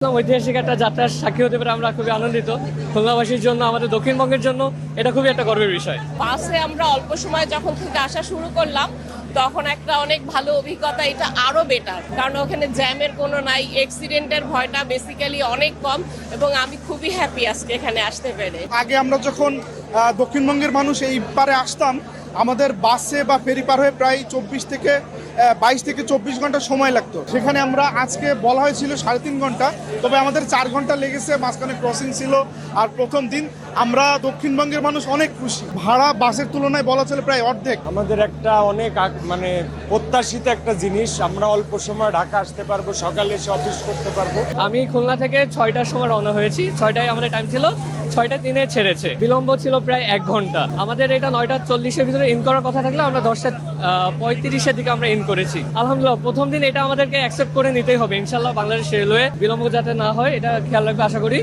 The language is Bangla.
ঐতিহাসিক একটা যাত্রার সাক্ষী হতে পেরে আমরা খুবই আনন্দিত। খুলনাবাসীর জন্য, আমাদের দক্ষিণবঙ্গের জন্য এটা খুবই একটা গর্বের বিষয়। বাসে আমরা অল্প সময় যখন থেকে আসা শুরু করলাম তখন একটা অনেক ভালো অভিজ্ঞতা, এটা আরো বেটার, কারণ ওখানে জ্যামের কোনো নাই, অ্যাক্সিডেন্টের ভয়টা বেসিক্যালি অনেক কম, এবং আমি খুবই হ্যাপি আজকে এখানে আসতে পেরে। আগে আমরা যখন দক্ষিণবঙ্গের মানুষ এই পারে আসতাম, আমাদের বাসে বা ফেরি পার হয়ে প্রায় 22 থেকে 24 ঘন্টা সময় লাগতো। সেখানে আমরা আজকে বলা হয়েছিল 3.5 ঘন্টা, তবে আমাদের 4 ঘন্টা লেগেছে, মাঝখানে ক্রসিং ছিল। আর প্রথম দিন আমরা দক্ষিণবঙ্গের মানুষ অনেক খুশি। ভাড়া বাসের তুলনায় বলা চলে প্রায় অর্ধেক। আমাদের একটা অনেক মানে প্রত্যাশিত একটা জিনিস, আমরা অল্প সময় ঢাকা আসতে পারবো, সকালে এসে অফিস করতে পারবো। আমি খুলনা থেকে 6টার সময় রওনা হয়েছি, 6টায় আমাদের টাইম ছিল, 6:03 ছেড়েছে, বিলম্ব ছিল প্রায় 1 ঘন্টা। আমাদের এটা 9:40-এর ভিতরে ইন করার কথা থাকলে আমরা 10:35-এর দিকে আমরা ইন করেছি। আলহামদুলিল্লাহ, প্রথম দিন এটা আমাদেরকে অ্যাকসেপ্ট করে নিতেই হবে। ইনশাল্লাহ বাংলাদেশ রেলওয়ে বিলম্ব যাতে না হয় এটা খেয়াল রাখবে আশা করি।